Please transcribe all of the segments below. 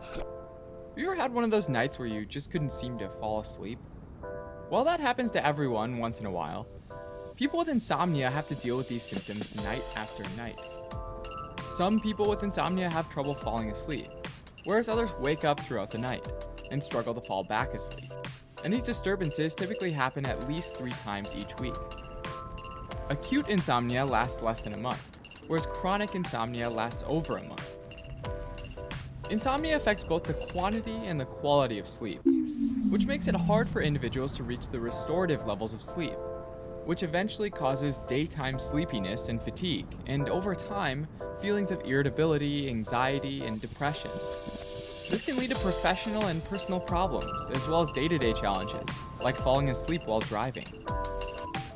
Have you ever had one of those nights where you just couldn't seem to fall asleep? Well, that happens to everyone once in a while. People with insomnia have to deal with these symptoms night after night. Some people with insomnia have trouble falling asleep, whereas others wake up throughout the night and struggle to fall back asleep. And these disturbances typically happen at least 3 times each week. Acute insomnia lasts less than a month, whereas chronic insomnia lasts over a month. Insomnia affects both the quantity and the quality of sleep, which makes it hard for individuals to reach the restorative levels of sleep, which eventually causes daytime sleepiness and fatigue, and over time, feelings of irritability, anxiety, and depression. This can lead to professional and personal problems, as well as day-to-day challenges, like falling asleep while driving.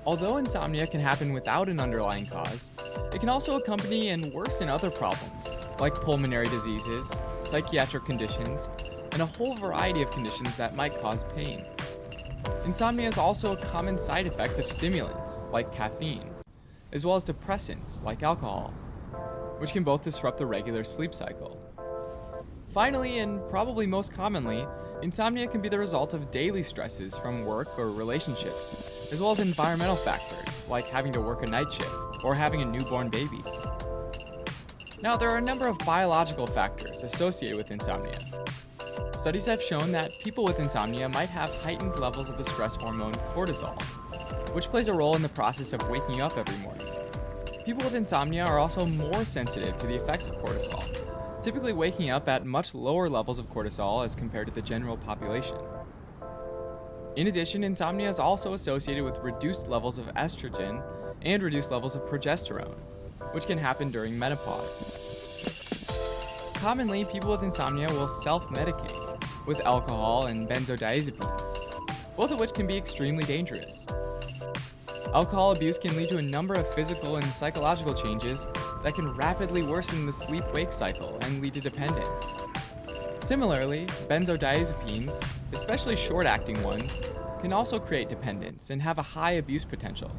Although insomnia can happen without an underlying cause, it can also accompany and worsen other problems, like pulmonary diseases, psychiatric conditions, and a whole variety of conditions that might cause pain. Insomnia is also a common side effect of stimulants, like caffeine, as well as depressants, like alcohol, which can both disrupt the regular sleep cycle. Finally, and probably most commonly, insomnia can be the result of daily stresses from work or relationships, as well as environmental factors, like having to work a night shift or having a newborn baby. Now, there are a number of biological factors associated with insomnia. Studies have shown that people with insomnia might have heightened levels of the stress hormone cortisol, which plays a role in the process of waking up every morning. People with insomnia are also more sensitive to the effects of cortisol, typically waking up at much lower levels of cortisol as compared to the general population. In addition, insomnia is also associated with reduced levels of estrogen and reduced levels of progesterone, which can happen during menopause. Commonly, people with insomnia will self-medicate with alcohol and benzodiazepines, both of which can be extremely dangerous. Alcohol abuse can lead to a number of physical and psychological changes that can rapidly worsen the sleep-wake cycle and lead to dependence. Similarly, benzodiazepines, especially short-acting ones, can also create dependence and have a high abuse potential,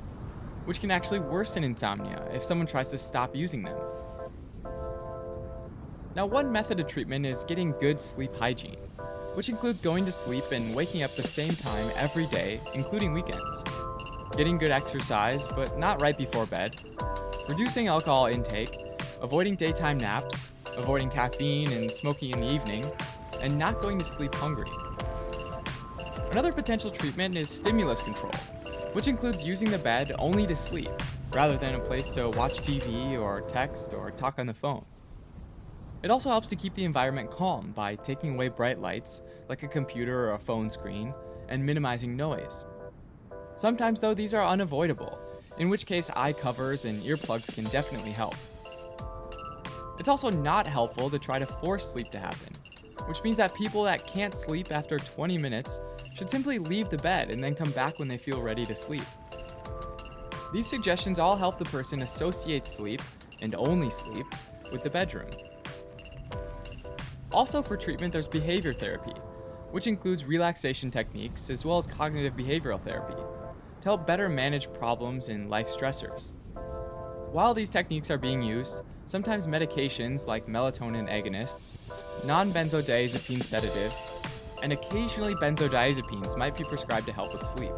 which can actually worsen insomnia if someone tries to stop using them. Now, one method of treatment is getting good sleep hygiene, which includes going to sleep and waking up the same time every day, including weekends. Getting good exercise, but not right before bed. Reducing alcohol intake, avoiding daytime naps, avoiding caffeine and smoking in the evening, and not going to sleep hungry. Another potential treatment is stimulus control, which includes using the bed only to sleep, rather than a place to watch TV or text or talk on the phone. It also helps to keep the environment calm by taking away bright lights, like a computer or a phone screen, and minimizing noise. Sometimes, though, these are unavoidable, in which case eye covers and earplugs can definitely help. It's also not helpful to try to force sleep to happen, which means that people that can't sleep after 20 minutes should simply leave the bed and then come back when they feel ready to sleep. These suggestions all help the person associate sleep, and only sleep, with the bedroom. Also for treatment, there's behavior therapy, which includes relaxation techniques as well as cognitive behavioral therapy to help better manage problems and life stressors. While these techniques are being used, sometimes medications like melatonin agonists, non-benzodiazepine sedatives, and occasionally benzodiazepines might be prescribed to help with sleep.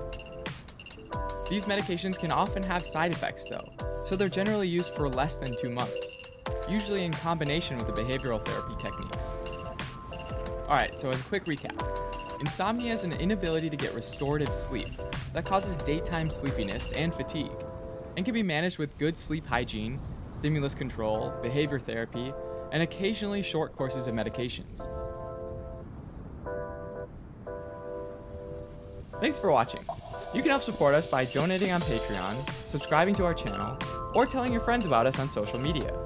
These medications can often have side effects though, so they're generally used for less than 2 months, usually in combination with the behavioral therapy techniques. Alright, so as a quick recap, insomnia is an inability to get restorative sleep that causes daytime sleepiness and fatigue, and can be managed with good sleep hygiene, stimulus control, behavior therapy, and occasionally short courses of medications. Thanks for watching. You can help support us by donating on Patreon, subscribing to our channel, or telling your friends about us on social media.